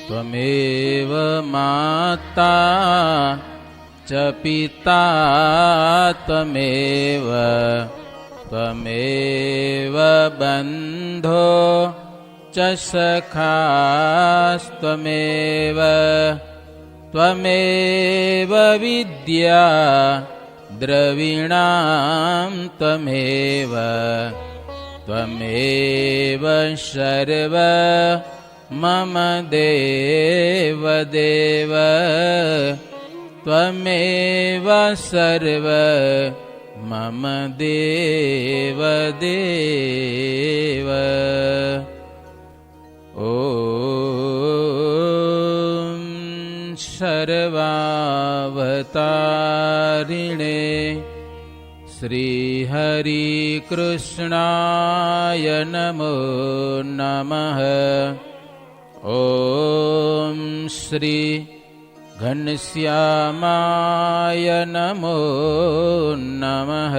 ત્વમેવ માતા ચ પિતા ત્વમેવ ત્વમેવ બંધો ચ સખાસ્ત્વમેવ ત્વમેવ વિદ્યા દ્રવિણાં ત્વમેવ ત્વમેવ સર્વ મમ દેવ દેવ ત્વમેવ સર્વ મમ દેવ દેવ. ઓમ સર્વાવતારિણે શ્રી હરિ કૃષ્ણાય નમો નમઃ. ઓમ શ્રી ઘનશ્યામાય નમો નમઃ.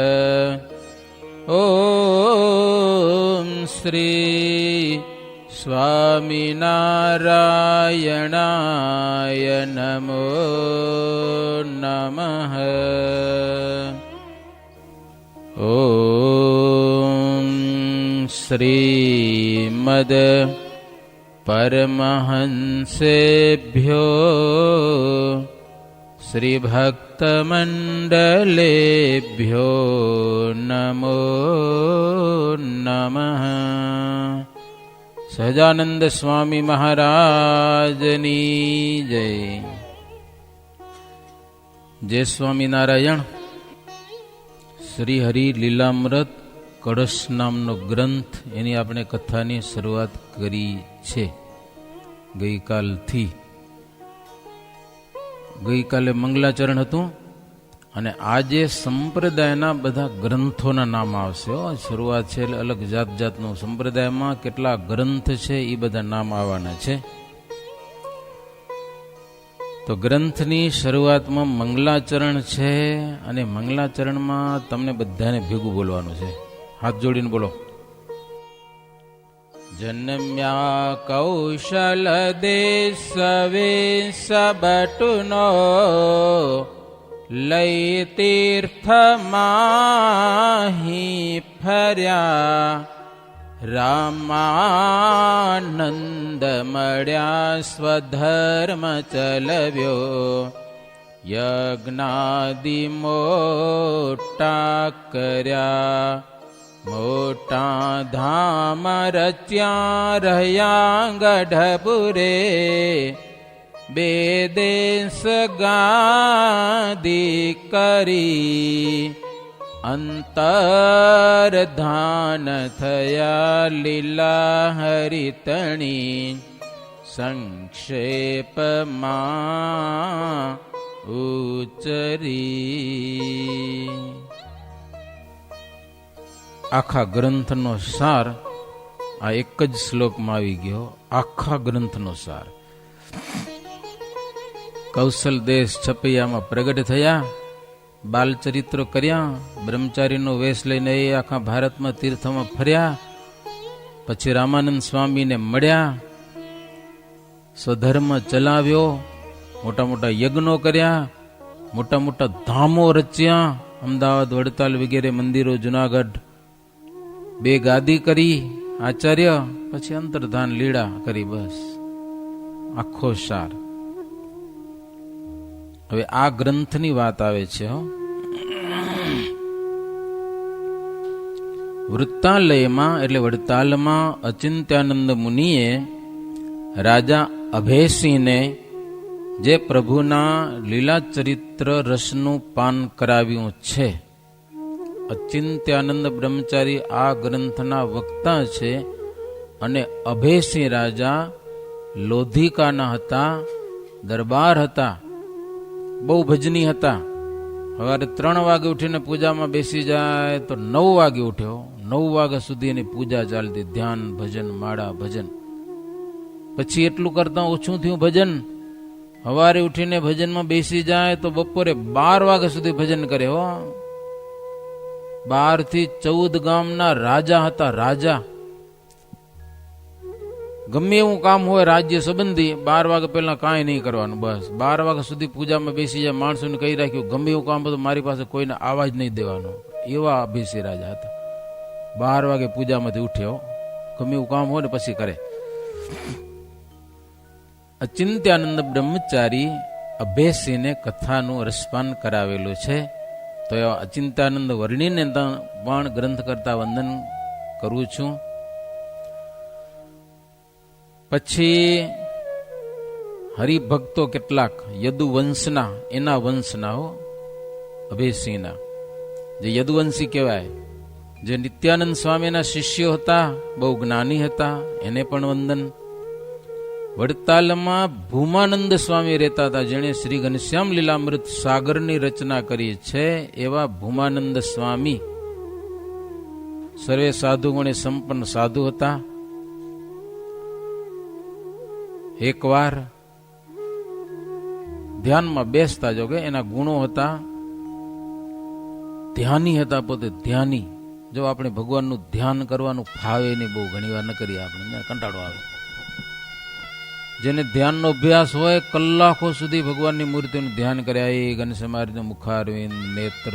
ઓમ શ્રી સ્વામિનારાયણાય નમો નમઃ. ઓમ શ્રીમદ પરમહંસેભ્યો શ્રીભક્તમંડલેભ્યો નમો નમઃ. સહજાનંદ સ્વામી મહારાજની જય. જય સ્વામિનારાયણ. શ્રી હરિ લીલામૃત કળશ નામનો ગ્રંથ, એની આપણે કથાની શરૂઆત કરી છે ગઈકાલથી. ગઈકાલે મંગલાચરણ હતું અને આજે સંપ્રદાયના બધા ગ્રંથોના નામ આવશે. શરૂઆત છે એટલે અલગ જાત જાતનું સંપ્રદાયમાં કેટલા ગ્રંથ છે એ બધા નામ આવવાના છે. તો ગ્રંથની શરૂઆતમાં મંગલાચરણ છે અને મંગલાચરણમાં તમને બધાને ભેગું બોલવાનું છે. હાથ જોડીને બોલો. જન્મ્યા કૌશલ દેશવે સબટુનો લઈ તીર્થ માહી ફર્યા રામાનંદ મળ્યા સ્વધર્મ ચલવ્યો યજ્ઞાદિ મોટા કર્યા મોટા ધામ રચ્યા રહ્યા ગઢપુરે બે દેશ ગાદી કરી અંતરધાન થયા લીલા હરિતણી સંક્ષેપમાં ઉચરી. આખા ગ્રંથનો સાર આ એક જ શ્લોકમાં આવી ગયો. આખા ગ્રંથનો સાર. કૌશલ દેશ છપૈયામાં પ્રગટ થયા, બાલચરિત્રો કર્યા, બ્રહ્મચારીનો વેશ લઈને એ આખા ભારતમાં તીર્થમાં ફર્યા, પછી રામાનંદ સ્વામીને મળ્યા, સ્વધર્મ ચલાવ્યો, મોટા મોટા યજ્ઞો કર્યા, મોટા મોટા ધામો રચ્યા, અમદાવાદ, વડતાલ વગેરે મંદિરો, જુનાગઢ, બે ગાદી કરી આચાર્ય, પછી અંતર્ધાન લીલા કરી. બસ આખો સાર. હવે આ ગ્રંથની વાત આવે છે. વૃત્તાલયમાં એટલે વડતાલમાં અચિંત્યાનંદ મુનિએ રાજા અભયસિંહને જે પ્રભુના લીલા ચરિત્ર રસનું પાન કરાવ્યું છે. અચિંત્યાનંદ બ્રહ્મચારી આ ગ્રંથના વક્તા છે અને અભયસિંહ રાજા લોધિકાના હતા, દરબાર હતા, બહુ ભજની હતા. સવારે 3 વાગે ઉઠીને પૂજામાં બેસી જાય તો 9 વાગે ઉઠ્યો, 9 વાગ્યા સુધી એની પૂજા ચાલતી, ધ્યાન, ભજન, માળા, ભજન. પછી એટલું કરતા ઓછું થયું ભજન. સવારે ઉઠીને ભજનમાં બેસી જાય તો બપોરે 12 વાગ્યા સુધી ભજન કરે. 12 થી 14 ગામના રાજા હતા, રાજા. ગમે એવું કામ હોય રાજ્ય સંબંધી 12 વાગે પહેલા કાંઈ નહીં કરવાનું, બસ 12 વાગ્યા સુધી પૂજામાં બેસી જાય. માણસોને કહી રાખ્યું ગમે એવું કામ બધું મારી પાસે કોઈને આવા જ નહીં દેવાનો. એવા અભિષેક રાજા હતા. 12 વાગે પૂજામાંથી ઉઠ્યો, ગમે એવું કામ હોય ને પછી કરે. અચિંત્યાનંદ બ્રહ્મચારી અભેસીને કથાનું રસપાન કરાવેલું છે. તો એવા અચિંત્યાનંદ વર્ણીને પણ ગ્રંથ કરતા વંદન કરું છું. પછી હરિભક્તો કેટલાક યદુવંશના, એના વંશના હો, અભેસીના, જે યદુવંશી કહેવાય, જે નિત્યાનંદ સ્વામીના શિષ્યો હતા, બહુ જ્ઞાની હતા, એને પણ વંદન. વડતાલમાં ભૂમાનંદ સ્વામી રહેતા હતા, જેણે શ્રી ઘનશ્યામ લીલામૃત સાગરની રચના કરી છે. એવા ભૂમાનંદ સ્વામી સર્વે સાધુ ગુણે સંપન્ન સાધુ હતા. એકવાર ધ્યાનમાં બેસતા જો કે એના ગુણો હતા. ધ્યાની હતા, પોતે ધ્યાની. જો આપણે ભગવાનનું ધ્યાન કરવાનું ફાવે નહીં, બહુ ઘણી વાર ન કરીએ, આપણે કંટાળો આવે. જેને ધ્યાનનો અભ્યાસ હોય, કલાકો સુધી ભગવાનની મૂર્તિનું ધ્યાન કર્યા. એ ઘનશ્યામ મુખારવિંદ, નેત્ર,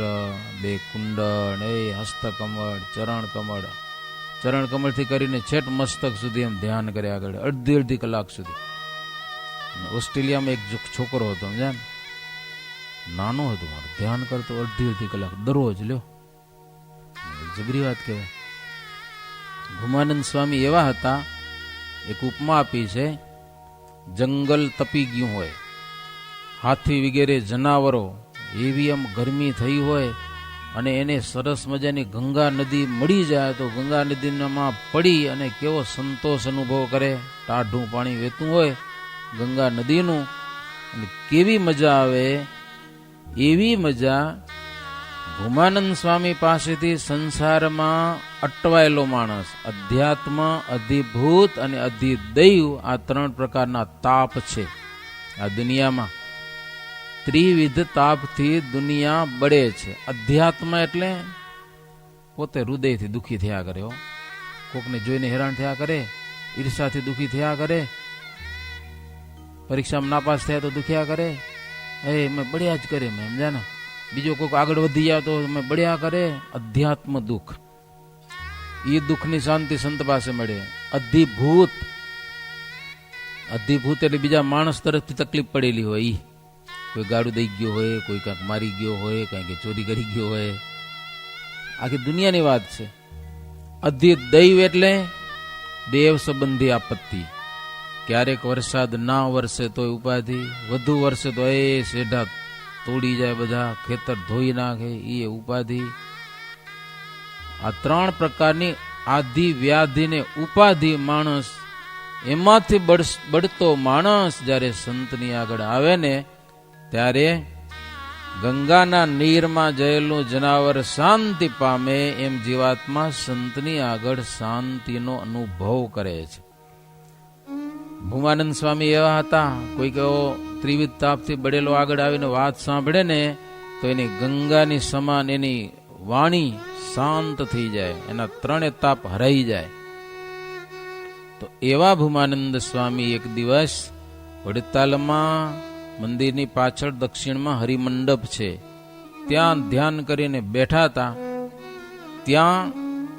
બે કુંડળ, એ હસ્તકમળ, ચરણ કમળથી કરીને છેટ મસ્તક સુધી એમ ધ્યાન કર્યા આગળ અડધી કલાક સુધી. ઓસ્ટ્રેલિયામાં એક છોકરો હતો, સમજ્યા ને, નાનો હતો, મારો ધ્યાન કરતો અડધી કલાક દરરોજ. લ્યો, જબરી વાત કહેવાય. ભૂમાનંદ સ્વામી એવા હતા, એક ઉપમા આપી છે. જંગલ તપી ગયું હોય, હાથી વગેરે જનાવરો એવી આમ ગરમી થઈ હોય, અને એને સરસ મજાની ગંગા નદી મળી જાય તો ગંગા નદીમાં પડી અને કેવો સંતોષ અનુભવ કરે. ટાઢું પાણી વહેતું હોય ગંગા નદીનું, અને કેવી મજા આવે. એવી મજા ભૂમાનંદ સ્વામી પાસેથી સંસારમાં અટવાયેલો માણસ, અધ્યાત્મ, અધિભૂત અને અધિદૈવ, આ 3 પ્રકારના તાપ છે આ દુનિયામાં. ત્રિવિધ તાપથી દુનિયા બળે છે. અધ્યાત્મ એટલે પોતે હૃદયથી દુઃખી થયા કરે, કોકને જોઈને હેરાન થયા કરે, ઈર્ષાથી દુઃખી થયા કરે, પરીક્ષામાં નાપાસ થયા તો દુખ્યા કરે, મેં બળ્યા જ કરે, મેં સમજ્યા ને. બીજો કોઈક આગળ વધી જાય તો મેં બળ્યા કરે. અધ્યાત્મ દુઃખ, એ દુઃખની શાંતિ સંત પાસે મળે. અધિભૂત, અધિભૂત એટલે બીજા માણસ તરફથી તકલીફ પડેલી હોય, ઈ કોઈ ગાડું દઈ ગયો હોય, કોઈ કાંઈક મારી ગયો હોય, કાંઈક ચોરી કરી ગયો હોય, આખી દુનિયાની વાત છે. અધિદૈવ એટલે દેવ સંબંધી આપત્તિ. ક્યારેક વરસાદ ના વરસે તો ઉપાધિ, વધુ વરસે તો શેઢા તોડી જાય, બધા ખેતર ધોઈ નાખે, એ ઉપાધિ. આ 3 પ્રકારની આધિ, વ્યાધિ ને ઉપાધિ માણસ, એમાંથી બળતો માણસ જ્યારે સંતની આગળ આવે ને, ત્યારે ગંગાના નીરમાં જયેલું જનાવર શાંતિ પામે, એમ જીવાત્મા સંતની આગળ શાંતિનો અનુભવ કરે છે. ભૂમાનંદ સ્વામી એવા હતા, કોઈક એવો ત્રિવિધ તાપથી બળેલો આગળ આવીને વાત સાંભળે ને તો એની ગંગાની સમાન એની વાણી શાંત થઈ જાય, એના 3 તાપ હરાઈ જાય. તો એવા ભૂમાનંદ સ્વામી એક દિવસ વડતાલમાં મંદિરની પાછળ દક્ષિણમાં હરિમંડપ છે, ત્યાં ધ્યાન કરીને બેઠા હતા. ત્યાં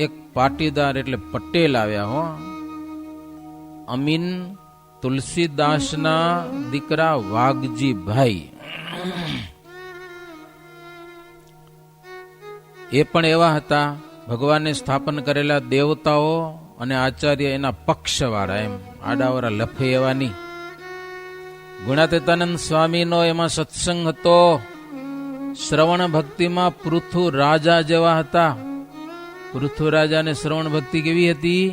એક પાટીદાર એટલે પટેલ આવ્યા, અમીન તુલસીદાસના દીકરા વાઘજીભાઈ. એ પણ એવા હતા, ભગવાને સ્થાપન કરેલા દેવતાઓ અને આચાર્ય એના પક્ષવાળા, એમ આડાવાળા લફે એવા નહીં. ગુણાતીતાનંદ સ્વામીનો એમાં સત્સંગ હતો. શ્રવણ ભક્તિમાં પૃથુ રાજા જેવા હતા. પૃથુ રાજાને શ્રવણ ભક્તિ કેવી હતી?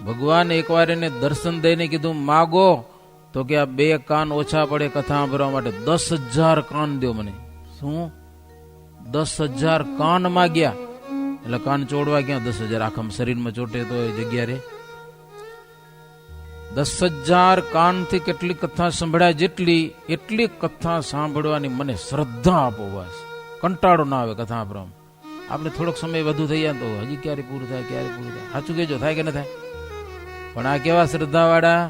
ભગવાન એકવાર એને દર્શન દઈને કીધું માગો, તો કે આ 2 કાન ઓછા પડે કથા સાંભળવા માટે, 10,000 કાન દો મને. શું 10,000 કાન માગ્યા? એટલે કાન ચોડવા ક્યાં 10,000? આખા શરીરમાં ચોટે તો એ જગ્યા રે. 10,000 કાનથી કેટલી કથા સંભળાય, એટલી કથા સાંભળવાની મને શ્રદ્ધા આપો, બસ કંટાળો ના આવે કથા સાંભળવામાં. આપણે થોડોક સમય વધુ થઈ જાય તો હજી ક્યારે પૂરું થાય, ક્યારે પૂરું થાય? સાચું કહેજો, થાય કે ન થાય? પણ આ કેવા શ્રદ્ધાવાળા?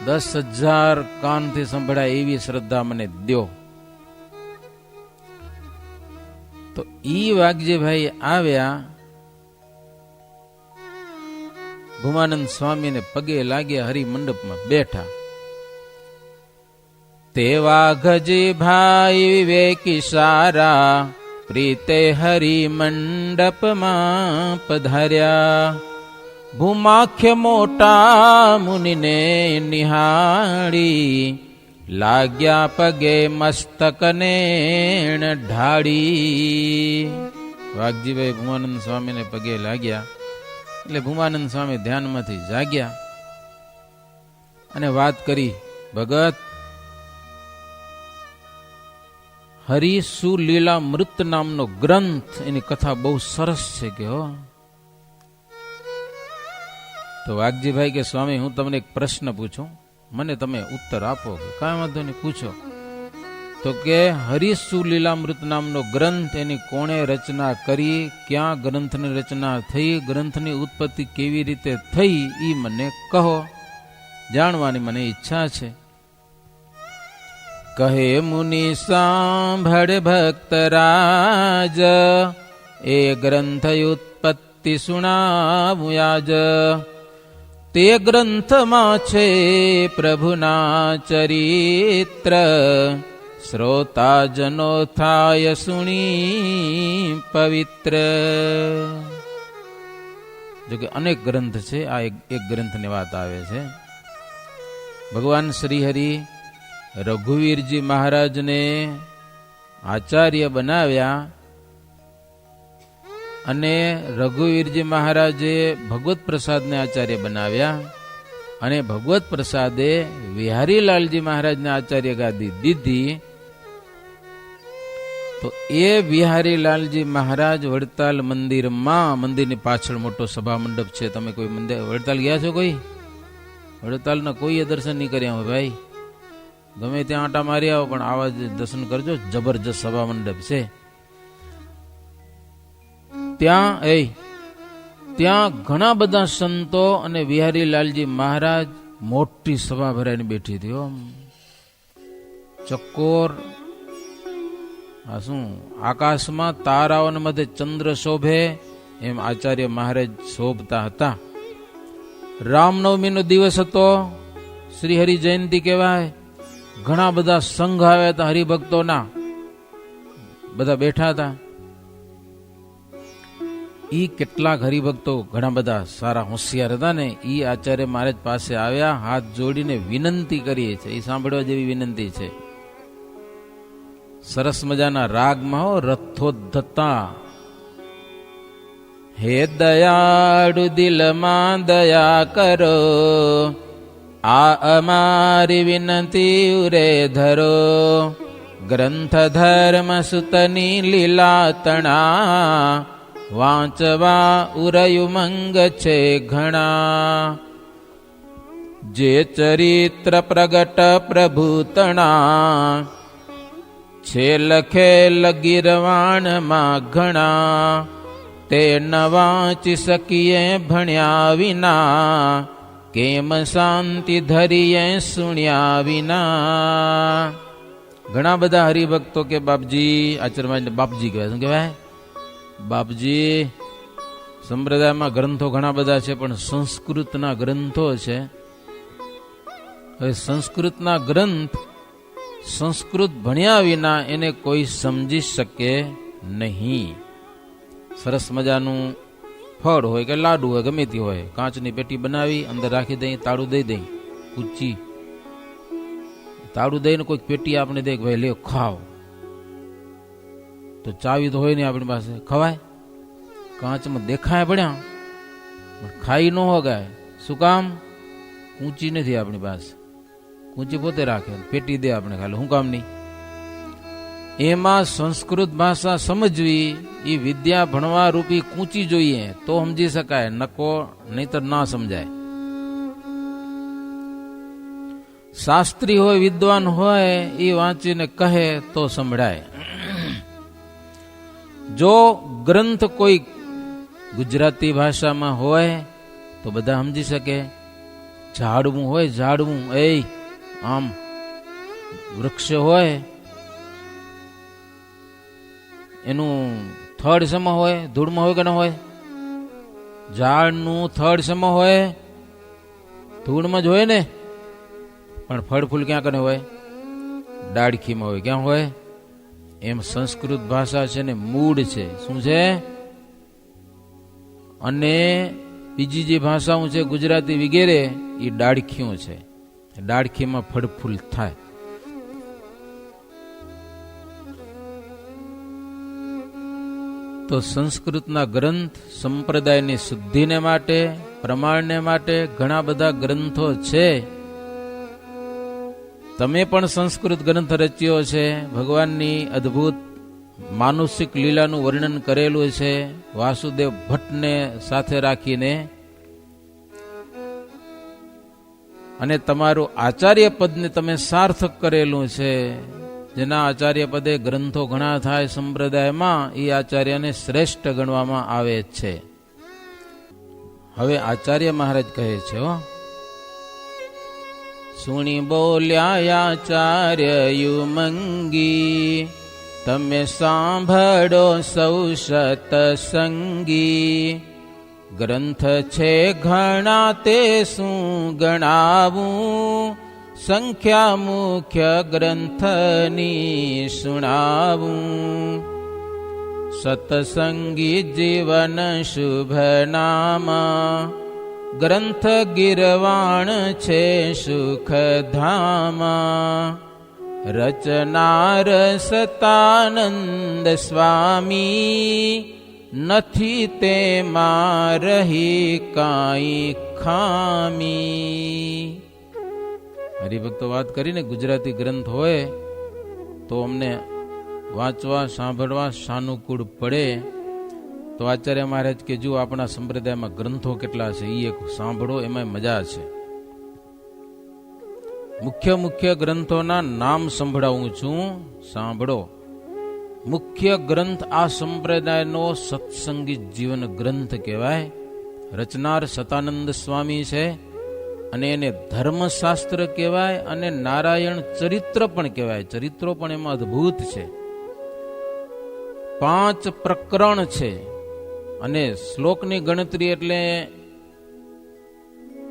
10,000 કાનથી સંભળાય એવી શ્રદ્ધા મને દ્યો. તો ઈ વાઘજીભાઈ આવ્યા, ભૂમાનંદ સ્વામીને પગે લાગ્યા, હરિમંડપમાં બેઠા. તે વાઘજી ભાઈ વિવેકી સારા, પ્રીતે હરિમંડપમાં પધાર્યા. ભૂમાખ્ય મોટા મુનિને નિહાળી, લાગ્યા પગે મસ્તકને ઢાળી. વાઘજીભાઈ ભૂમાનંદ સ્વામીને પગે લાગ્યા એટલે ભૂમાનંદ સ્વામી ધ્યાનમાંથી જાગ્યા અને વાત કરી, ભગત હરિ સુલીલા મૃત નામનો ગ્રંથ, એની કથા બહુ સરસ છે કે હો. તો વાઘજીભાઈ કે સ્વામી હું તમને એક પ્રશ્ન પૂછું, મને તમે ઉત્તર આપો. કે કાંઈ વાંધો નહીં, પૂછો. તો કે હરિ સુલીલામૃત નામનો ગ્રંથ એની કોણે રચના કરી, ક્યાં ગ્રંથની રચના થઈ, ગ્રંથની ઉત્પત્તિ કેવી રીતે થઈ, એ મને કહો, જાણવાની મને ઈચ્છા છે. કહે મુનિ સાંભળ ભક્તરાજ, એ ગ્રંથ ઉત્પત્તિ સુણાવું આજ. તે ગ્રંથમાં છે પ્રભુના ચરિત્ર, શ્રોતાજનો થાય સુણી પવિત્ર. જો કે અનેક ગ્રંથ છે, આ એક ગ્રંથની વાત આવે છે. ભગવાન શ્રીહરિ રઘુવીરજી મહારાજને આચાર્ય બનાવ્યા અને રઘુવીરજી મહારાજે ભગવત પ્રસાદને આચાર્ય બનાવ્યા અને ભગવત પ્રસાદે વિહારીલાલજી મહારાજને આચાર્ય ગાદી દીધી. તો એ વિહારીલાલજી મહારાજ વડતાલ મંદિરમાં, મંદિરની પાછળ મોટો સભા મંડપ છે. તમે કોઈ મંદિર વડતાલ ગયા છો? કોઈ વડતાલના કોઈએ દર્શન નહીં કર્યા હોય ભાઈ, ગમે ત્યાં આંટા મારી આવો પણ આવા જ દર્શન કરજો. જબરજસ્ત સભા મંડપ છે. ત્યાં ઘણા બધા સંતો અને વિહારીલાલજી મહારાજ મોટી સભા ભરાઈને બેઠી હતી. ચકોર આ શું, આકાશમાં તારાઓને મધ્ય ચંદ્ર શોભે એમ આચાર્ય મહારાજ શોભતા હતા. રામનવમીનો દિવસ હતો, શ્રી હરિ જયંતિ કહેવાય. ઘણા બધા સંઘ આવ્યા હતા હરિભક્તોના, બધા બેઠા હતા. ઈ કેટલાક હરિભક્તો ઘણા બધા સારા હોશિયાર હતા ને, ઈ આચાર્ય મહારાજ પાસે આવ્યા, હાથ જોડીને વિનંતી કરીએ છે. એ સાંભળવા જેવી વિનંતી છે. સરસ મજાના રાગમાં હો, રથોદ્ધતા. હે દયાળુ દિલમાં દયા કરો, આ અમારી વિનંતી ઉરે ધરો. ગ્રંથ ધર્મ સુતની લીલાતણા, વાંચવા ઉરયુમંગ છે ઘણા. જે ચરિત્ર પ્રગટ પ્રભુતણા, છે લખેલ ગીરવાણમાં ઘણા. તે ન વાંચી શકીએ ભણ્યા વિના, કેમ શાંતિ ધરીએ સુણ્યા વિના. ઘણા બધા હરિભક્તો કે બાપજી, આચરણમાં બાપજી કહેવાય. શું કહેવાય? બાપજી. સંપ્રદાયમાં ગ્રંથો ઘણા બધા છે, પણ સંસ્કૃતના ગ્રંથો છે. હવે સંસ્કૃતના ગ્રંથ સંસ્કૃત ભણ્યા વિના એને કોઈ સમજી શકે નહીં. સરસ મજાનું ફળ હોય કે લાડુ હોય, ગમે તે હોય, કાચની પેટી બનાવી અંદર રાખી દઈ, તાળું દઈ દઈ, ઊંચી તાળું દઈને કોઈક પેટી આપણે દે કે ભાઈ લે ખાવ, તો ચાવી તો હોય નહીં આપણી પાસે, ખવાય? કાચમાં દેખાય પડ્યા પણ ખાઈ ન હોગાય. શું કામ? ઊંચી નથી આપણી પાસે, ઊંચી પોતે રાખે, પેટી દે આપણે ખાલી. શું કામ નહીં? એમાં સંસ્કૃત ભાષા સમજવી એ વિદ્યા ભણવા રૂપી કૂંચી જોઈએ તો સમજી શકાય, નકો નહીતર ના સમજાય. શાસ્ત્રી હોય, વિદ્વાન હોય, એ વાંચીને કહે તો સંભળાય. જો ગ્રંથ કોઈ ગુજરાતી ભાષામાં હોય તો બધા સમજી શકે. ઝાડવું હોય, ઝાડવું એ આમ વૃક્ષ હોય એનું થડ સમ હોય, ધૂળમાં હોય કે ન હોય? ઝાડનું થડ સમ હોય, ધૂળમાં જ હોય ને, પણ ફળ ફૂલ ક્યાં કને હોય? ડાળખીમાં હોય. ક્યાં હોય? એમ સંસ્કૃત ભાષા છે ને મૂળ છે. શું છે? અને બીજી જે ભાષાઓ છે ગુજરાતી વગેરે એ ડાળખીઓ છે. ડાળખીમાં ફળ ફૂલ થાય. તો સંસ્કૃતના ગ્રંથ સંપ્રદાયની શુદ્ધિને માટે, પ્રમાણને માટે ઘણા બધા ગ્રંથો છે. તમે પણ સંસ્કૃત ગ્રંથ રચ્યો છે. ભગવાનની અદ્ભુત માનુષિક લીલાનું વર્ણન કરેલું છે વાસુદેવ ભટ્ટને સાથે રાખીને. અને તમારું આચાર્ય પદને તમે સાર્થક કરેલું છે. જેના આચાર્ય પદે ગ્રંથો ઘણા થાય સંપ્રદાયમાં, એ આચાર્યને શ્રેષ્ઠ ગણવામાં આવે છે. હવે આચાર્ય મહારાજ કહે છે, સુણી બોલ્યા આચાર્ય યુમંગી, તમે સાંભળો સૌ સતસંગી. ગ્રંથ છે ઘણા તે શું ગણાવું, સંખ્યા મુખ્ય ગ્રંથની સુણાવું. સતસંગી જીવન શુભ નામા, ગ્રંથ ગિરવાણ છે સુખધામા. રચનાર સતાનંદ સ્વામી, નથી તેમાં રહી કાંઈ ખામી. હરિભક્તો વાત કરીને ગુજરાતી ગ્રંથ હોય તો અમને વાંચવા સાંભળવા સાનુકૂળ પડે. તો આચાર્ય મહારાજ કે જો આપણા સંપ્રદાયમાં ગ્રંથો કેટલા છે એ એક સાંભળો, એમાં મજા છે. મુખ્ય મુખ્ય ગ્રંથોના નામ સંભળાવું છું, સાંભળો. મુખ્ય ગ્રંથ આ સંપ્રદાયનો સત્સંગી જીવન ગ્રંથ કહેવાય. રચનાર સતાનંદ સ્વામી છે અને એને ધર્મશાસ્ત્ર કહેવાય અને નારાયણ ચરિત્ર પણ કહેવાય. ચરિત્રો પણ એમાં અદ્ભુત છે. 5 પ્રકરણ છે અને શ્લોકની ગણતરી એટલે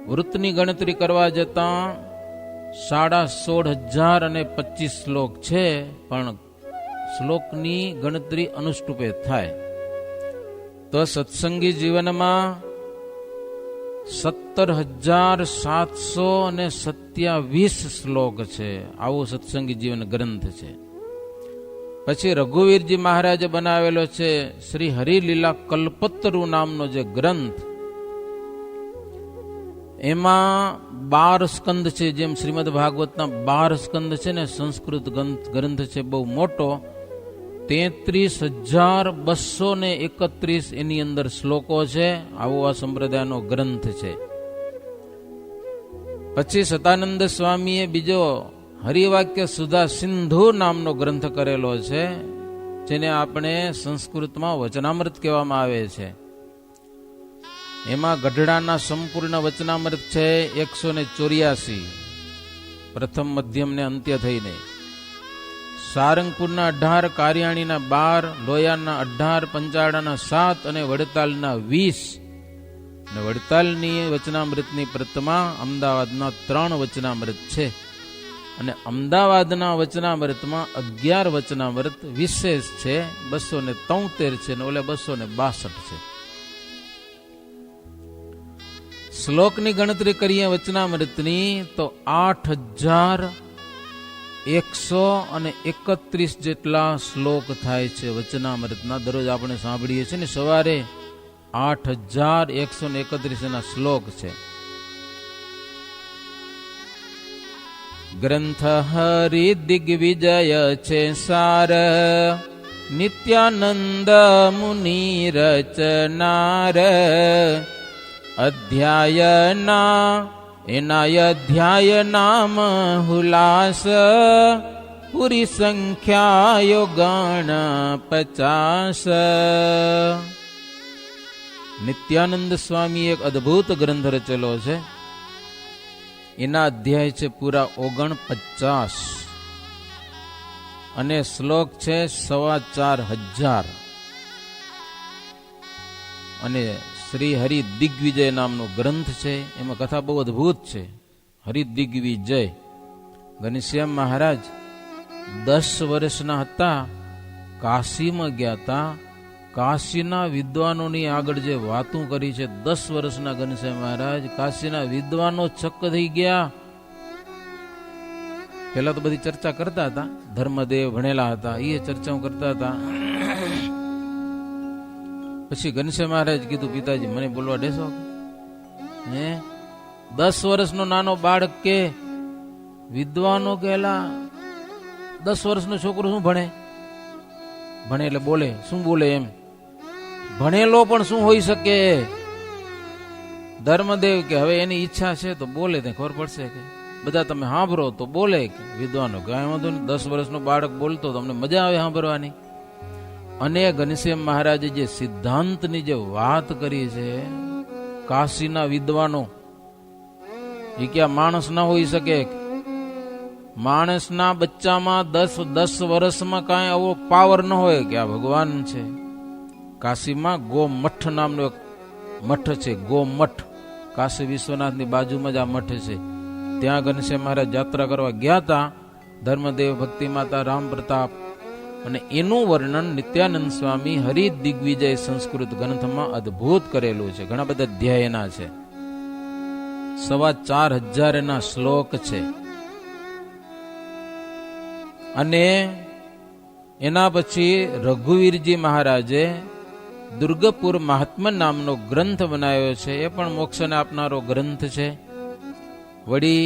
વૃત્તની ગણતરી કરવા જતા 16,525 શ્લોક છે, પણ શ્લોકની ગણતરી અનુષ્ટુપે થાય. તો સત્સંગી જીવનમાં 17,727 શ્લોક છે. આવો સત્સંગી જીવન ગ્રંથ છે. પછી રઘુવીરજી મહારાજે બનાવેલો છે શ્રી હરિલીલા કલ્પતરુ નામનો જે ગ્રંથ, એમાં 12 સ્કંદ છે. જેમ શ્રીમદ ભાગવતના 12 સ્કંદ છે ને, સંસ્કૃત ગ્રંથ છે બહુ મોટો. 33,231 એની અંદર શ્લોકો છે. આવો આ સંપ્રદાયનો ગ્રંથ છે. પછી સતાનંદ સ્વામીએ બીજો હરિવાક્ય સુધા સિંધુ નામનો ગ્રંથ કરેલો છે, જેને આપણે સંસ્કૃતમાં વચનામૃત કહેવામાં આવે છે. એમાં ગઢડાના સંપૂર્ણ વચનામૃત છે 184, પ્રથમ મધ્યમ ને અંત્ય થઈને. સારંગપુરના 18, કારિયાણીના 12, લોયાના 18, પંચાળાના 7 અને વડતાલના 20. અને વડતાલની વચનામૃતની પ્રતમા અમદાવાદના 3 વચનામૃત છે. અને અમદાવાદના વચનામૃતમાં 11 વચનામૃત વિશેષ છે, 273 છે ને ઓલે 262 છે. શ્લોકની ગણતરી કરીએ વચનામૃતની તો 8,131 જેટલા શ્લોક થાય છે વચનામૃતના. દરરોજ આપણે સાંભળીએ છીએ ને સવારે 8,131 એના શ્લોક છે. ગ્રંથ હરિ દિગ્વિજય છે સાર, નિત્યાનંદ મુનિ રચનાર. અધ્યાયના એના અધ્યાય નામ હુલાસ, પૂરી સંખ્યા ગણ 50. નિત્યાનંદ સ્વામી એક અદ્ભુત ગ્રંથ રચેલો છે. એના અધ્યાય છે પૂરા 49 અને શ્લોક છે 4,500. અને શ્રી હરિ દિગ્વિજય નામનો ગ્રંથ છે. એમાં કથા બહુ અદ્ભુત છે. હરિ દિગ્વિજય. ઘનશ્યામ મહારાજ 10 વર્ષના હતા, કાશીમાં ગયા હતા. કાશીના વિદ્વાનોની આગળ જે વાતું કરી છે, 10 વર્ષના ઘનશ્યામ મહારાજ કાશીના વિદ્વાનો છક્ક થઈ ગયા. પેલા તો બધી ચર્ચા કરતા હતા, ધર્મદેવ ભણેલા હતા, એ ચર્ચાઓ કરતા હતા. પછી ઘનશ્યામ મહારાજ કીધું, પિતાજી મને બોલવા દેશો? 10 વર્ષનો નાનો બાળક કે વિદ્વાનો કેલા 10 વર્ષનો છોકરો શું ભણે? ભણે એટલે બોલે. શું બોલે? એમ ભણેલો પણ શું હોઈ શકે? ધર્મદેવ કે હવે એની ઈચ્છા છે તો બોલે, તે ખબર પડશે કે બધા તમે સાંભળો તો બોલે. કે વિદ્વાનો કે વાંધો નહીં, 10 વર્ષનો બાળક બોલતો તમને મજા આવે સાંભળવાની. અને ઘનશ્યામ મહારાજે જે સિદ્ધાંતની જે વાત કરી છે, કાશીના વિદ્વાનો એ ક્યાં માણસ ના હોઈ શકે? માણસના બચ્ચામાં 10 વર્ષમાં કાંઈ આવો પાવર ન હોય કે આ ભગવાન છે. કાશીમાં ગોમઠ નામનો એક મઠ છે, ગોમઠ. કાશી વિશ્વનાથની બાજુમાં જ આ મઠ છે. ત્યાં ઘનશ્યામ મહારાજ યાત્રા કરવા ગયા હતા. ધર્મદેવ, ભક્તિ માતા, રામ પ્રતાપ, અને એનું વર્ણન નિત્યાનંદ સ્વામી હરિ દિગ્વિજય સંસ્કૃત ગ્રંથમાં અદ્ભુત કરેલું છે. ઘણા બધા અધ્યાયના છે. 4,500 ના શ્લોક છે. અને એના પછી રઘુવીરજી મહારાજે દુર્ગપુર મહાત્મા નામનો ગ્રંથ બનાવ્યો છે. એ પણ મોક્ષને આપનારો ગ્રંથ છે. વળી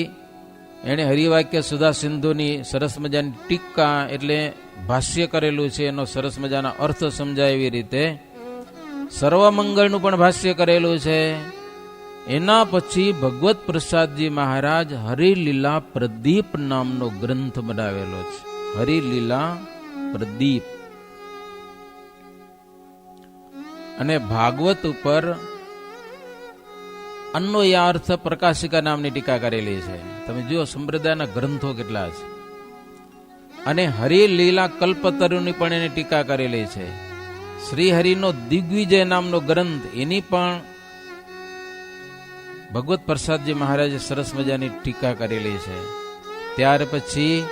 એણે હરિવાક્ય સુધા સિંધુની સરસ મજાની ટીકા એટલે ભાષ્ય કરેલું છે. એનો સરસ મજાના અર્થ સમજાય એવી રીતે સર્વમંગળનું પણ ભાષ્ય કરેલું છે. એના પછી ભગવત પ્રસાદજી મહારાજ હરિલીલા પ્રદીપ નામનો ગ્રંથ બનાવેલો છે. હરિલીલા પ્રદીપ. અને ભાગવત ઉપર અન્વયાર્થ પ્રકાશિકા નામની ટીકા કરેલી છે. તમે જુઓ સંપ્રદાયના ગ્રંથો કેટલા છે. અને હરિલીલા કલ્પતરુની પણ એની ટીકા કરેલી છે. શ્રી હરિનો દિગ્વિજય નામનો ગ્રંથ, એની પણ ભગવત પ્રસાદજી મહારાજે સરસ મજાની ટીકા કરેલી છે. ત્યાર પછી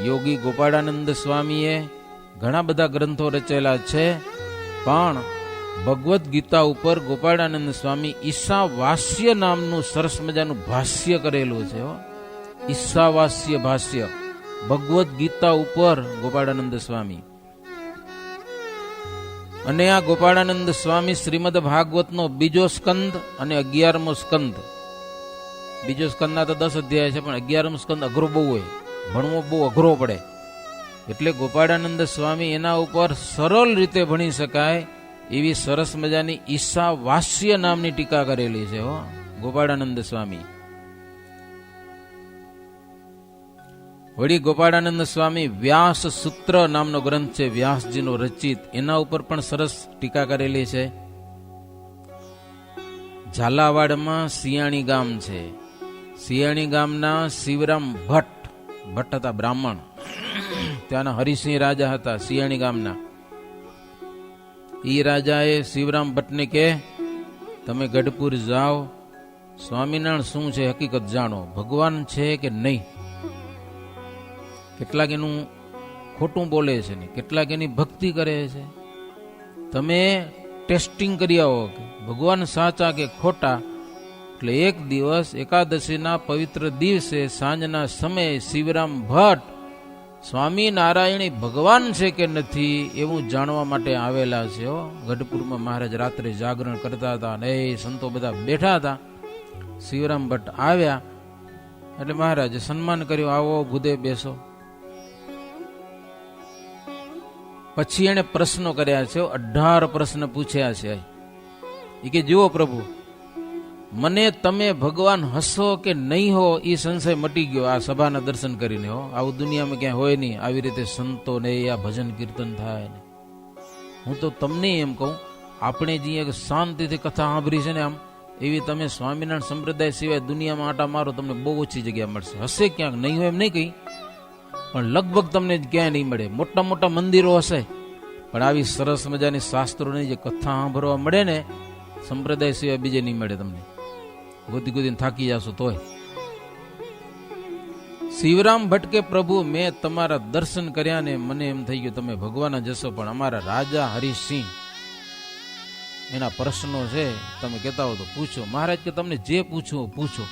યોગી ગોપાળાનંદ સ્વામીએ ઘણા બધા ગ્રંથો રચેલા છે. પણ ભગવદ્ ગીતા ઉપર ગોપાળાનંદ સ્વામી ઈશાવાસ્ય નામનું સરસ મજાનું ભાષ્ય કરેલું છે. ઈશાવાસ્ય ભાષ્ય ભગવદ્ ગીતા ઉપર ગોપાળાનંદ સ્વામી. અને આ ગોપાળાનંદ સ્વામી શ્રીમદ ભાગવતનો બીજો સ્કંદ અને 11મો સ્કંદ. બીજો સ્કંદના તો 10 અધ્યાય છે, પણ 11મો સ્કંદ અઘરો બહુ હોય, ભણવો બહુ અઘરો પડે. એટલે ગોપાળાનંદ સ્વામી એના ઉપર સરળ રીતે ભણી શકાય એવી સરસ મજાની ઈશાવાસ્ય નામની ટીકા કરેલી છે ગોપાળાનંદ સ્વામી. વળી ગોપાળાનંદ સ્વામી વ્યાસ સૂત્ર નામનો ગ્રંથ છે, વ્યાસજીનો રચિત, એના ઉપર પણ સરસ ટીકા કરેલી છે. ઝાલાવાડમાં સિયાણી ગામ છે. સિયાણી ગામના શિવરામ ભટ્ટ હતા, બ્રાહ્મણ. ત્યાંના હરિસિંહ રાજા હતા સિયાણી ગામના. ઈ રાજાએ શિવરામ ભટ્ટને કે તમે ગઢપુર જાઓ, સ્વામિનારાયણ શું છે હકીકત જાણો, ભગવાન છે કે નહીં. કેટલાક એનું ખોટું બોલે છે ને કેટલાક એની ભક્તિ કરે છે. તમે ટેસ્ટિંગ કરી આવો કે ભગવાન સાચા કે ખોટા. એટલે એક દિવસ એકાદશીના પવિત્ર દિવસે સાંજના સમયે શિવરામ ભટ્ટ સ્વામિનારાયણ ભગવાન છે કે નથી એવું જાણવા માટે આવેલા છે. ગઢપુરમાં મહારાજ રાત્રે જાગરણ કરતા હતા અને એ સંતો બધા બેઠા હતા. શિવરામ ભટ્ટ આવ્યા એટલે મહારાજે સન્માન કર્યું, આવો ભૂદેવ બેસો. પછી એને પ્રશ્નો કર્યા છે, 18 પ્રશ્ન પૂછ્યા છે. એ કે જુઓ પ્રભુ, મને તમે ભગવાન હશો કે નહીં હો એ સંશય મટી ગયો આ સભાના દર્શન કરીને. આવું દુનિયામાં ક્યાંય હોય નહીં, આવી રીતે સંતો ને આ ભજન કીર્તન થાય ને. હું તો તમને એમ કહું, આપણે જે શાંતિથી કથા સાંભળી છે ને આમ, એવી તમે સ્વામિનારાયણ સંપ્રદાય સિવાય દુનિયામાં આટા મારો તમને બહુ ઓછી જગ્યા મળશે. હશે ક્યાંક, નહીં હોય એમ નહીં કહી, પણ લગભગ તમને ક્યાંય નહીં મળે. મોટા મોટા મંદિરો હશે, પણ આવી સરસ મજાની શાસ્ત્રોની જે કથા સાંભળવા મળે ને, સંપ્રદાય સિવાય બીજે નહીં મળે તમને. ગોતી ગોતીને થાકી જશો તોય. શિવરામ ભટ્ટ કે પ્રભુ, મેં તમારા દર્શન કર્યા ને મને એમ થઈ ગયું તમે ભગવાન જ હશો, પણ અમારા રાજા હરિસિંહ એના પ્રશ્નો છે, તમે કહેતા હો તો પૂછો. મહારાજ કે તમને જે પૂછો પૂછો.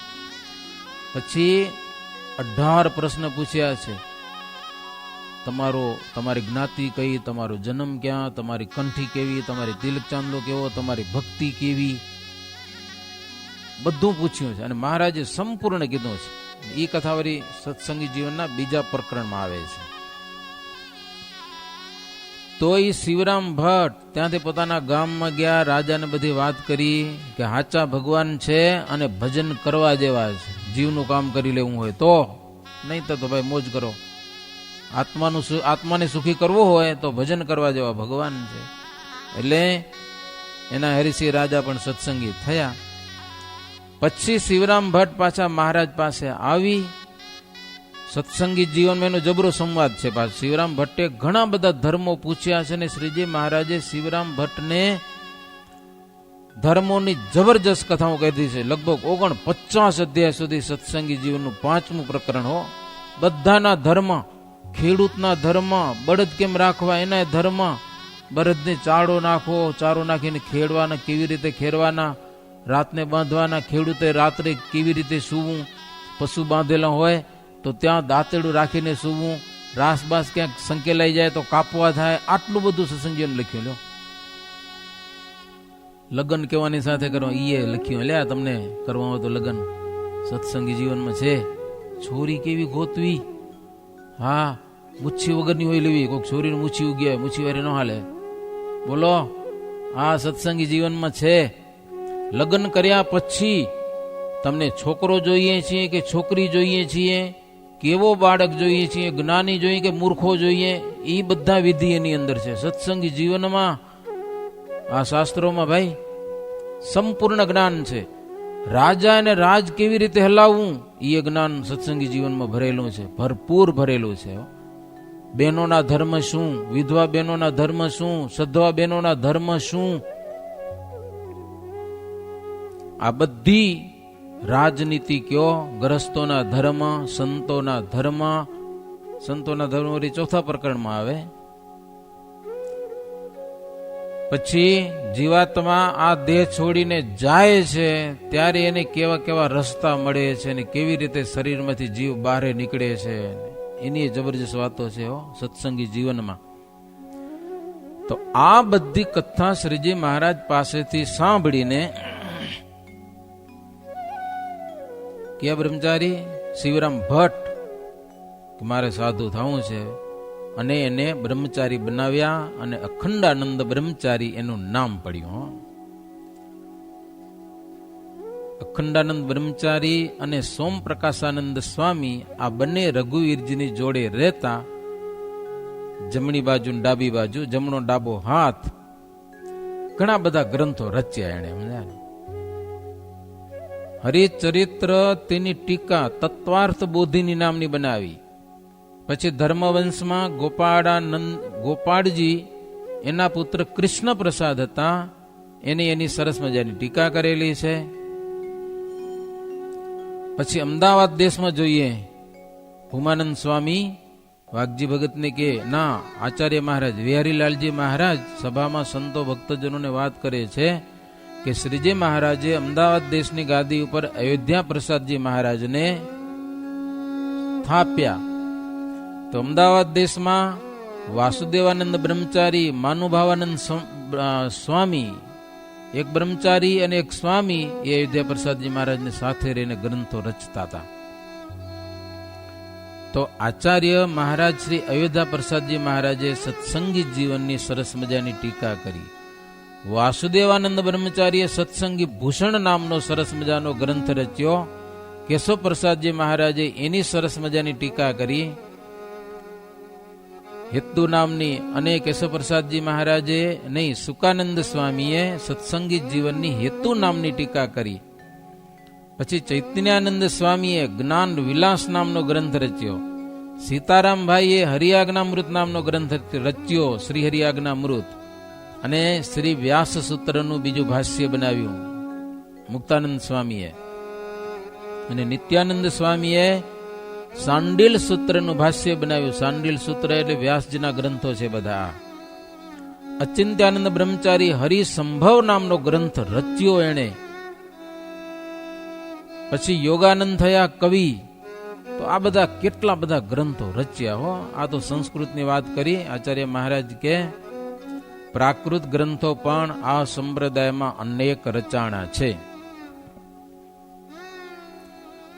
પછી 18 પ્રશ્ન પૂછ્યા છે. તમારી જ્ઞાતિ કઈ, તમારો જન્મ ક્યાં, તમારી કંઠી કેવી, તમારી તિલક ચાંદલો કેવો, તમારી ભક્તિ કેવી, બધું પૂછ્યું છે. અને મહારાજે સંપૂર્ણ કીધું છે. એ કથાવાળી સત્સંગી જીવનના બીજા પ્રકરણમાં આવે છે. તો એ શિવરામ ભટ્ટ ત્યાંથી પોતાના ગામમાં ગયા, રાજાને બધી વાત કરી કે હાચા ભગવાન છે અને ભજન કરવા જેવા છે. જીવનું કામ કરી લેવું હોય તો, નહીં તો ભાઈ મોજ કરો. આત્માને સુખી કરવો હોય તો ભજન કરવા જેવા ભગવાન છે. એટલે એના હરિસિંહ રાજા પણ સત્સંગી થયા. પછી શિવરામ ભટ્ટ પાછા મહારાજ પાસે આવી. સત્સંગી જીવનમાં એનો જબરો સંવાદ છે. પાછો શિવરામ ભટ્ટે ઘણા બધા ધર્મો પૂછ્યા છે, અને શ્રીજી મહારાજે શિવરામ ભટ્ટને ધર્મોની જબરજસ્ત કથાઓ કહી છે. લગભગ 49 અધ્યાય સુધી સત્સંગી જીવનનું 5મું પ્રકરણ હો. બધાના ધર્મ, ખેડૂતના ધર્મ, બળદ કેમ રાખવા એના ધર્મ, બળદને ચારો નાખવો, ચારો નાખીને ખેડવાના, કેવી રીતે ખેડવાના, રાતને બાંધવાના, ખેડૂતે રાત્રે કેવી રીતે સૂવું, પશુ બાંધેલા હોય તો ત્યાં દાંતેડું રાખીને સૂવું, રાસબાસ ક્યાંક સંકેલાઈ જાય તો કાપવા થાય. આટલું બધું સત્સંગીઓને લખ્યું. લ્યો, લગ્ન કેવાની સાથે કરવા એ લખ્યું. લ્યા, તમને કરવા હોય તો લગ્ન સત્સંગી જીવનમાં છે. છોરી કેવી ગોતવી, હા, મુચ્છી વગરની હોય લેવી. કોઈક છોરીને મૂછી ઉગી હોય, મૂછી વારી ન હાલે. બોલો, આ સત્સંગી જીવનમાં છે. લગ્ન કર્યા પછી તમને છોકરો જોઈએ છીએ કે છોકરી જોઈએ છીએ, કેવો બાળક જોઈએ છીએ, જ્ઞાની જોઈએ કે મૂર્ખો જોઈએ, એ બધા વિધિ એની અંદર છે. સત્સંગી જીવનમાં આ શાસ્ત્રોમાં ભાઈ સંપૂર્ણ જ્ઞાન છે. રાજા અને રાજ કેવી રીતે હલાવવું એ જ્ઞાન સત્સંગી જીવનમાં ભરેલું છે, ભરપૂર ભરેલું છે. બહેનોના ધર્મ શું, વિધવા બહેનોના ધર્મ શું, સધવા બહેનોના ધર્મ શું, આ બધી રાજનીતિ કયો, ગ્રસ્તોના ધર્મ, સંતોના ધર્મ. સંતોના ધર્મ વળી 4થા પ્રકરણમાં આવે. પછી જીવાત્મા આ દેહ છોડીને જાય છે ત્યારે એને કેવા કેવા રસ્તા મળે છે અને કેવી રીતે શરીરમાંથી જીવ બહાર નીકળે છે, એની જબરજસ્ત વાતો છે સત્સંગી જીવનમાં. તો આ બધી કથા શ્રીજી મહારાજ પાસેથી સાંભળીને કે બ્રહ્મચારી શિવરામ ભટ્ટ મારે સાધુ થવું છે, અને એને બ્રહ્મચારી બનાવ્યા અને અખંડાનંદ બ્રહ્મચારી એનું નામ પડ્યું. અખંડાનંદ બ્રહ્મચારી અને સોમપ્રકાશાનંદ સ્વામી આ બંને રઘુવીરજીની જોડે રહેતા. જમણી બાજુ ડાબી બાજુ, જમણો ડાબો હાથ, ઘણા બધા ગ્રંથો રચ્યા એને. હરિચરિત્ર તેની ટીકા તત્વાર્થ બોધિની નામની બનાવી. પછી ધર્મવંશમાં ગોપાળજી એના પુત્ર કૃષ્ણ પ્રસાદ હતા, એની સરસ મજાની ટીકા કરેલી છે. પછી અમદાવાદ દેશમાં જોઈએ, ભૂમાનંદ સ્વામી વાઘજી ભગતને કે ના, આચાર્ય મહારાજ વિહારીલાલજી મહારાજ સભામાં સંતો ભક્તજનોને વાત કરે છે કે શ્રીજી મહારાજે અમદાવાદ દેશની ગાદી ઉપર અયોધ્યા પ્રસાદજી મહારાજને સ્થાપ્યા. તો અમદાવાદ દેશમાં વાસુદેવાનંદ બ્રહ્મચારી, માનુભાવાનંદ સ્વામી, એક બ્રહ્મચારી અને એક સ્વામી, એ અયોધ્યા પ્રસાદજી મહારાજને સાથે રહીને ગ્રંથો રચતા હતા. તો આચાર્ય મહારાજ શ્રી અયોધ્યા પ્રસાદજી મહારાજે સત્સંગી જીવનની સરસ મજાની ટીકા કરી. વાસુદેવાનંદ બ્રહ્મચારીએ સત્સંગી ભૂષણ નામનો સરસ મજાનો ગ્રંથ રચ્યો. કેશવ પ્રસાદજી મહારાજે એની સરસ મજાની ટીકા કરી. હેતુ નામની અને કેશવપ્રસાદજી મહારાજે નહીં, સુકાનંદ સ્વામીએ સત્સંગી જીવનની હેતુ નામની ટીકા કરી. પછી ચૈતન્યાનંદ સ્વામીએ જ્ઞાન વિલાસ નામનો ગ્રંથ રચ્યો. સીતારામભાઈએ હરિયાજ્ઞામૃત નામનો ગ્રંથ રચ્યો, શ્રી હરિયાજ્ઞામૃત. અને શ્રી વ્યાસ સૂત્રનું બીજું ભાષ્ય બનાવ્યું મુક્તાનંદ સ્વામીએ. અને નિત્યાનંદ સ્વામીએ સાંડિલ સૂત્રનું ભાષ્ય બનાવ્યું. સાંડિલ સૂત્ર એટલે વ્યાસજીના ગ્રંથો છે બધા. અચિંત્યાનંદ બ્રહ્મચારી હરિસંભવ નામનો ગ્રંથ રચ્યો એણે. પછી યોગાનંદ થયા કવિ. તો આ બધા કેટલા બધા ગ્રંથો રચ્યા હો. આ તો સંસ્કૃતની વાત કરી. આચાર્ય મહારાજ કે પ્રાકૃત ગ્રંથો પણ આ સંપ્રદાયમાં અનેક રચાણા છે.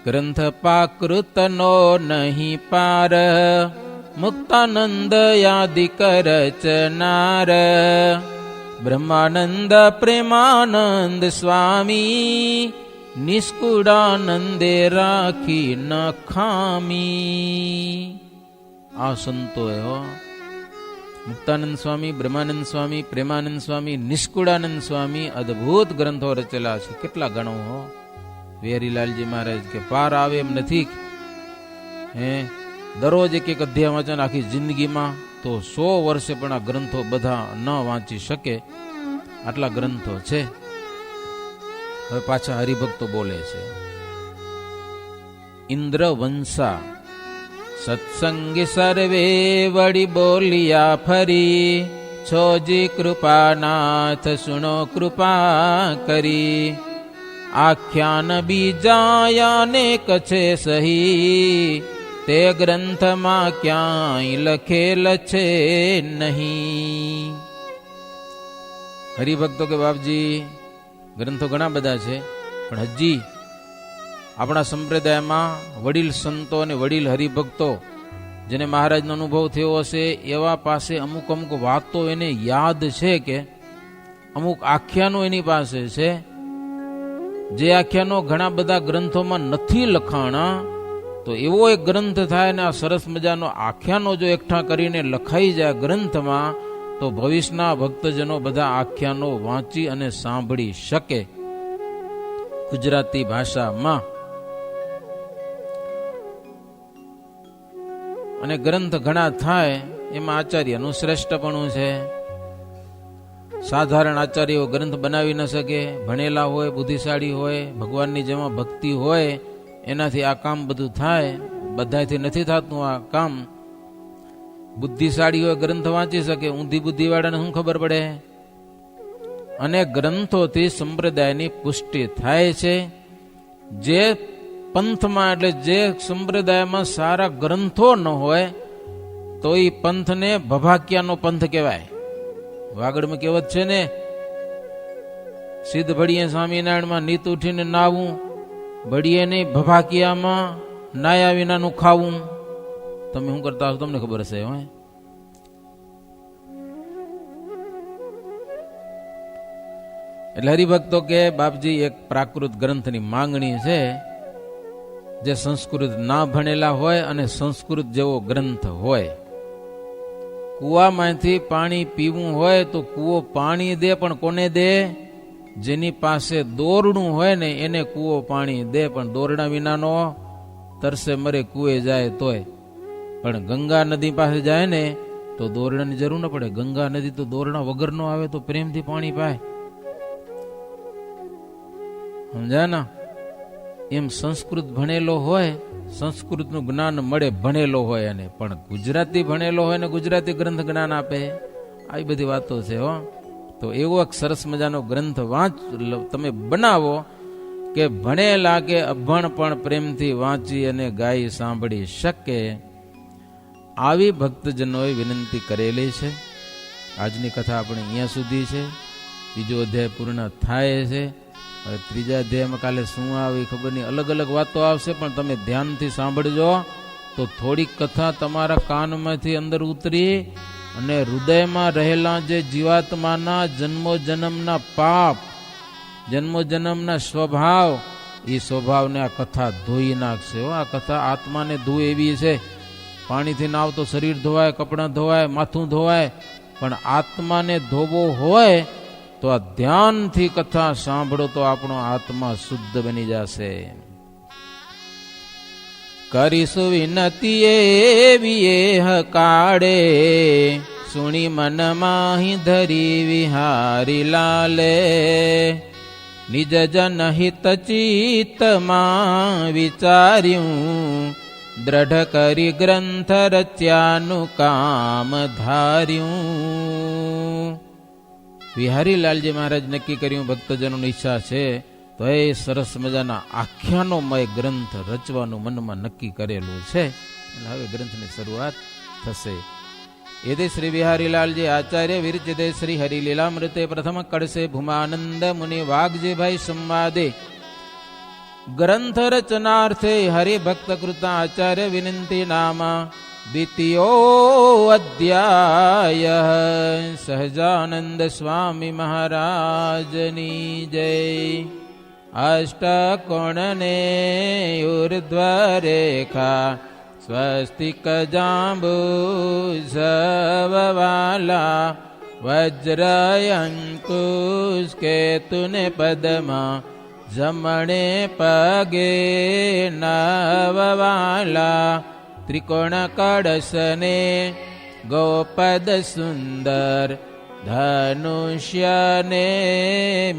ગ્રંથ પાકૃતનો નહીં પાર, મુક્તાનંદ યાદિક રચનાર. બ્રહ્માનંદ પ્રેમાનંદ સ્વામી, નિષ્કુળાનંદે રાખી ન ખામી. આ સંતોએ હો, મુક્તાનંદ સ્વામી, બ્રહ્માનંદ સ્વામી, પ્રેમાનંદ સ્વામી, નિષ્કુળાનંદ સ્વામી અદભુત ગ્રંથો રચેલા છે. કેટલા ગણો હો. વેરીલાલજી મહારાજ કે પાર આવે એમ નથી. દરરોજ એક એક અધ્યાય વાંચન આખી જિંદગીમાં તો 100 વર્ષે પણ આ ગ્રંથો બધા ન વાંચી શકે, આટલા ગ્રંથો છે. હવે પાછા હરિભક્તો બોલે છે. ઇન્દ્ર વંશા સત્સંગી સર્વે વળી બોલિયા ફરી, છોજી કૃપાનાથ સુણો કૃપા કરી. આખ્યાન બીજાયાને કછે સહી, તે ગ્રંથમાં ક્યાંય લખેલ છે નહીં. હરિભક્તો કે બાપજી ગ્રંથો ઘણા બધા છે, પણ હજી આપણા સંપ્રદાયમાં વડીલ સંતો અને વડીલ હરિભક્તો જેને મહારાજનો અનુભવ થયો હશે એવા પાસે અમુક અમુક વાતો એને યાદ છે, કે અમુક આખ્યાનો એની પાસે છે, જે આખ્યાનો ઘણા બધા ગ્રંથોમાં નથી લખાણા. તો એવો એક ગ્રંથ થાય ને આ સરસ મજાનો આખ્યાનો જો એકઠા કરીને લખાઈ જાય ગ્રંથમાં, તો ભવિષ્યના ભક્તજનો બધા આખ્યાનો વાંચી અને સાંભળી શકે ગુજરાતી ભાષામાં. અને ગ્રંથ ઘણા થાય એમાં આચાર્યનું શ્રેષ્ઠપણું છે. સાધારણ આચાર્યો ગ્રંથ બનાવી ન શકે. ભણેલા હોય, બુદ્ધિશાળી હોય, ભગવાનની જેમાં ભક્તિ હોય, એનાથી આ કામ બધું થાય. બધાથી નથી થતું આ કામ. બુદ્ધિશાળી હોય ગ્રંથ વાંચી શકે, ઊંધી બુદ્ધિવાળાને શું ખબર પડે? અને ગ્રંથોથી સંપ્રદાયની પુષ્ટિ થાય છે. જે પંથમાં એટલે જે સંપ્રદાયમાં સારા ગ્રંથો ન હોય તો એ પંથને ભભાક્યાનો પંથ કહેવાય. વાગડમાં કહેવત છે ને, સિદ્ધ ભડીએ સ્વામિનારાયણમાં નીત ઉઠીને નાવું, ભડીએ નહીં ભભાકિયામાં નાયા વિનાનું ખાવું. તમે શું કરતા હશો તમને ખબર હશે. એટલે હરિભક્તો કે બાપજી એક પ્રાકૃત ગ્રંથની માંગણી છે, જે સંસ્કૃત ના ભણેલા હોય અને સંસ્કૃત જેવો ગ્રંથ હોય. કુવામાંથી પાણી પીવું હોય તો કુવો પાણી દે, પણ કોને દે? જેની પાસે દોરડું હોય ને એને કુવો પાણી દે. પણ દોરડા વિનાનો તરસે મરે કુએ જાય તોય. પણ ગંગા નદી પાસે જાય ને તો દોરડાની જરૂર ન પડે. ગંગા નદી તો દોરડા વગર નો આવે તો પ્રેમથી પાણી પાય. સમજ્યા ના? એમ સંસ્કૃત ભણેલો હોય, સંસ્કૃતનું જ્ઞાન મળે ભણેલો હોય એને. પણ ગુજરાતી ભણેલો હોય ને ગુજરાતી ગ્રંથ જ્ઞાન આપે. આવી બધી વાતો છે હો. તો એવો એક સરસ મજાનો ગ્રંથ તમે બનાવો કે ભણેલા કે અભણ પણ પ્રેમથી વાંચી અને ગાઈ સાંભળી શકે. આવી ભક્તજનોએ વિનંતી કરેલી છે. આજની કથા આપણે અહીંયા સુધી છે. બીજો અધ્યાય પૂર્ણ થાય છે. હવે ત્રીજા અધ્યાયમાં કાલે શું આવે ખબર નહીં. અલગ અલગ વાતો આવશે, પણ તમે ધ્યાનથી સાંભળજો તો થોડીક કથા તમારા કાનમાંથી અંદર ઉતરી અને હૃદયમાં રહેલા જે જીવાત્માના જન્મો જન્મના પાપ, જન્મો જન્મના સ્વભાવ, એ સ્વભાવને આ કથા ધોઈ નાખશે. આ કથા આત્માને ધોઈ એવી છે પાણીથી નાવ તો શરીર ધોવાય, કપડાં ધોવાય, માથું ધોવાય, પણ આત્માને ધોવો હોય તો આ ધ્યાનથી કથા સાંભળો તો આપણો આત્મા શુદ્ધ બની જશે. કરીશું વિનતી એવી કાળે, સુણી મન માહી ધરી વિહારી લાલે. નિજ જન હિત ચિત્તમાં વિચાર્યું, દ્રઢ કરી ગ્રંથ રચ્યાનું કામ ધાર્યું. વિહારીલાલજી મહારાજ નક્કી કર્યું, ભક્તજનોની ઈચ્છા છે તો એ સરસ મજાના આખ્યાનોમય ગ્રંથ રચવાનું મનમાં નક્કી કરેલું છે. હવે ગ્રંથની શરૂઆત થશે. એદે શ્રી વિહારીલાલજી આચાર્ય વિરચિતે શ્રી હરિલીલામૃતે પ્રથમ કળશે ભૂમાનંદ મુનિ વાઘજીભાઈ સંવાદે. ગ્રંથ રચનાર્થે હરિભક્ત કૃતા આચાર્ય વિનંતી નામા દ્વિતીયો અધ્યાય. સહજાનંદ સ્વામી મહારાજની જય. અષ્ટકોણને ઉર્ધ્વરેખા, સ્વસ્તિક જાંબુ સવવાલા, વજ્રયંકુશ કેતુને પદમાં, જમણે પગે નવવાલા. ત્રિકોણ કળશને ગોપદ સુંદર, ધનુષ્યને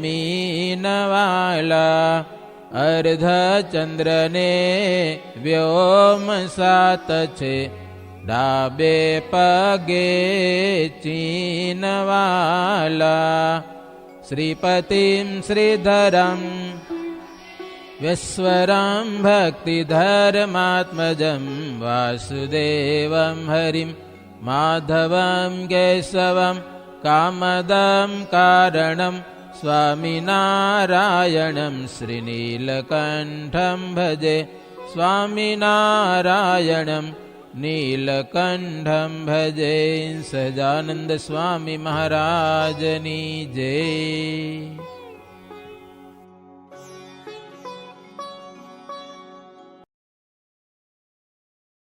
મીનવાલા. અર્ધચંદ્રને વ્યોમ સાત છે, ડાબે પગે ચીનવાલા. શ્રીપતિમ શ્રીધરમ વિશ્વરામ ભક્તિધર્માત્મજમ, વાસુદેવમ હરિમ માધવમ કેશવમ, કામદમ કારણમ સ્વામિનારાયણમ. શ્રીનીલકંઠમ ભજે સ્વામિનારાયણમ, નીલકંઠમ ભજે. સહજાનંદ સ્વામી મહારાજની જય.